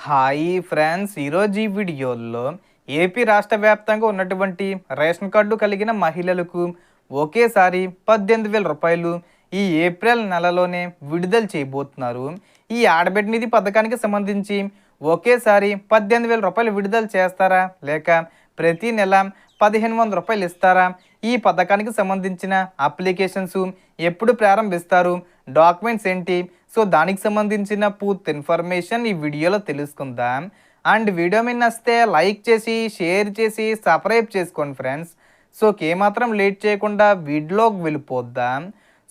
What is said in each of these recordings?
Hi friends, ఈరోజు ఈ వీడియోలో ఏపీ రాష్ట్ర వ్యాప్తంగా ఉన్నటువంటి రేషన్ కార్డు కలిగిన మహిళలకు ఒకేసారి 18,000 రూపాయలు ఈ ఏప్రిల్ నెలలోనే విడుదల చేయబోతున్నారు. ఈ ఆడబిడ్డ నిధి పథకానికి సంబంధించి ఒకేసారి 18,000 రూపాయలు విడుదల చేస్తారా, లేక ప్రతి నెల 1,500 రూపాయలు ఇస్తారా? ఈ పథకానికి సంబంధించిన అప్లికేషన్స్ ఎప్పుడు ప్రారంభిస్తారు, డాక్యుమెంట్స్ ఏంటి? సో దానికి సంబంధించిన పూర్తి ఇన్ఫర్మేషన్ ఈ వీడియోలో తెలుసుకుందాం. అండ్ వీడియో మీద నచ్చితే లైక్ చేసి, షేర్ చేసి, సబ్స్క్రైబ్ చేసుకోండి ఫ్రెండ్స్. సో ఏమాత్రం లేట్ చేయకుండా వీడియోలోకి వెళ్ళిపోద్దాం.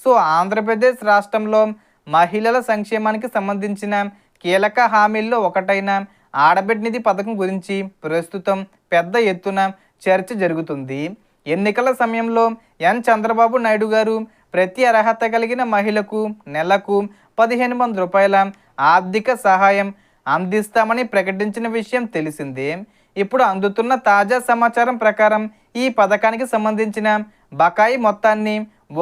సో ఆంధ్రప్రదేశ్ రాష్ట్రంలో మహిళల సంక్షేమానికి సంబంధించిన కీలక హామీల్లో ఒకటైన ఆడబిడ్డ నిధి పథకం గురించి ప్రస్తుతం పెద్ద ఎత్తున చర్చ జరుగుతుంది. ఎన్నికల సమయంలో చంద్రబాబు నాయుడు గారు ప్రతి అర్హత కలిగిన మహిళకు నెలకు 1,500 రూపాయల ఆర్థిక సహాయం అందిస్తామని ప్రకటించిన విషయం తెలిసిందే. ఇప్పుడు అందుతున్న తాజా సమాచారం ప్రకారం ఈ పథకానికి సంబంధించిన బకాయి మొత్తాన్ని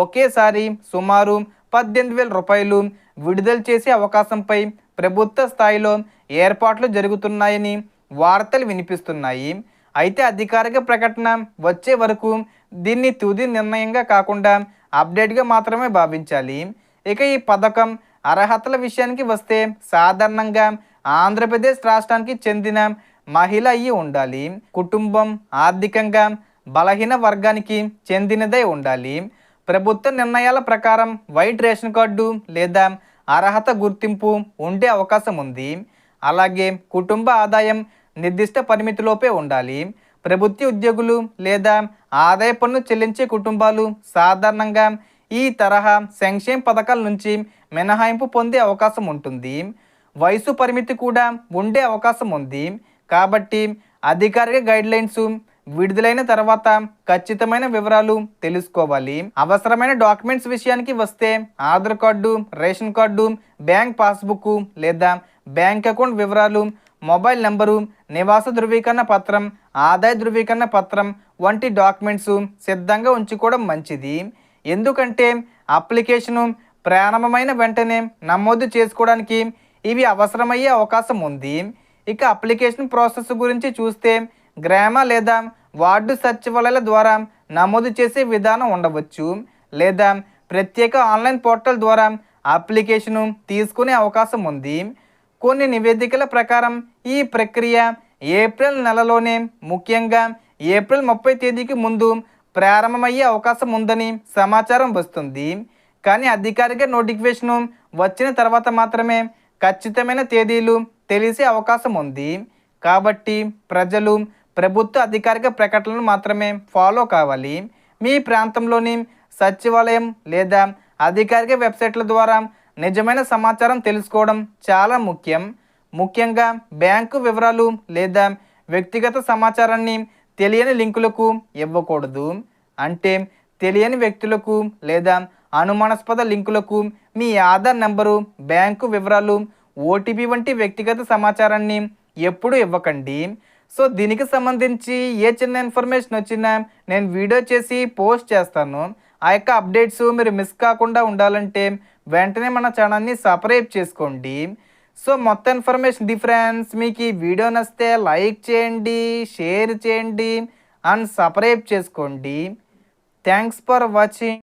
ఒకేసారి సుమారు 18,000 రూపాయలు విడుదల చేసే అవకాశంపై ప్రభుత్వ స్థాయిలో ఏర్పాట్లు జరుగుతున్నాయని వార్తలు వినిపిస్తున్నాయి. అయితే అధికారిక ప్రకటన వచ్చే వరకు దీన్ని తుది నిర్ణయంగా కాకుండా అప్డేట్గా మాత్రమే భావించాలి. ఇక ఈ పథకం అర్హతల విషయానికి వస్తే సాధారణంగా ఆంధ్రప్రదేశ్ రాష్ట్రానికి చెందిన మహిళ అయి ఉండాలి. కుటుంబం ఆర్థికంగా బలహీన వర్గానికి చెందినదై ఉండాలి. ప్రభుత్వ నిర్ణయాల ప్రకారం వైట్ రేషన్ కార్డు లేదా అర్హత గుర్తింపు ఉండే అవకాశం ఉంది. అలాగే కుటుంబ ఆదాయం నిర్దిష్ట పరిమితిలోపే ఉండాలి. ప్రభుత్వ ఉద్యోగులు లేదా ఆదాయ పన్ను చెల్లించే కుటుంబాలు సాధారణంగా ఈ తరహా సంక్షేమ పథకాల నుంచి మినహాయింపు పొందే అవకాశం ఉంటుంది. వయసు పరిమితి కూడా ఉండే అవకాశం ఉంది. కాబట్టి అధికారిక గైడ్లైన్స్ విడుదలైన తర్వాత ఖచ్చితమైన వివరాలు తెలుసుకోవాలి. అవసరమైన డాక్యుమెంట్స్ విషయానికి వస్తే Aadhaar card, ration card, bank passbook లేదా బ్యాంక్ అకౌంట్ వివరాలు, మొబైల్ నెంబరు, నివాస ధృవీకరణ పత్రం, ఆదాయ ధృవీకరణ పత్రం వంటి డాక్యుమెంట్స్ సిద్ధంగా ఉంచుకోవడం మంచిది. ఎందుకంటే అప్లికేషను ప్రారంభమైన వెంటనే నమోదు చేసుకోవడానికి ఇవి అవసరమయ్యే అవకాశం ఉంది. ఇక అప్లికేషన్ ప్రాసెస్ గురించి చూస్తే గ్రామ లేదా వార్డు సచివాలయాల ద్వారా నమోదు చేసే విధానం ఉండవచ్చు, లేదా ప్రత్యేక ఆన్లైన్ పోర్టల్ ద్వారా అప్లికేషను తీసుకునే అవకాశం ఉంది. కొన్ని నివేదికల ప్రకారం ఈ ప్రక్రియ ఏప్రిల్ నెలలోనే, ముఖ్యంగా ఏప్రిల్ 30 తేదీకి ముందు ప్రారంభమయ్యే అవకాశం ఉందని సమాచారం వస్తుంది. కానీ అధికారిక నోటిఫికేషను వచ్చిన తర్వాత మాత్రమే ఖచ్చితమైన తేదీలు తెలిసే అవకాశం ఉంది. కాబట్టి ప్రజలు ప్రభుత్వ అధికారిక ప్రకటనలు మాత్రమే ఫాలో కావాలి. మీ ప్రాంతంలోని సచివాలయం లేదా అధికారిక వెబ్సైట్ల ద్వారా నిజమైన సమాచారం తెలుసుకోవడం చాలా ముఖ్యం. ముఖ్యంగా బ్యాంకు వివరాలు లేదా వ్యక్తిగత సమాచారాన్ని తెలియని లింకులకు ఇవ్వకూడదు. అంటే తెలియని వ్యక్తులకు లేదా అనుమానాస్పద లింకులకు మీ ఆధార్ నెంబరు, బ్యాంకు వివరాలు, ఓటీపీ వంటి వ్యక్తిగత సమాచారాన్ని ఎప్పుడూ ఇవ్వకండి. సో దీనికి సంబంధించి ఏ చిన్న ఇన్ఫర్మేషన్ వచ్చినా నేను వీడియో చేసి పోస్ట్ చేస్తాను. ఆ యొక్క అప్డేట్స్ మీరు మిస్ కాకుండా ఉండాలంటే వెంటనే మన ఛానల్ని సబ్స్క్రైబ్ చేసుకోండి. సో మొత్తం ఇన్ఫర్మేషన్ డిఫరెన్స్ మీకు ఈ వీడియో నచ్చితే లైక్ చేయండి, షేర్ చేయండి అండ్ సబ్స్క్రైబ్ చేసుకోండి. Thanks for watching.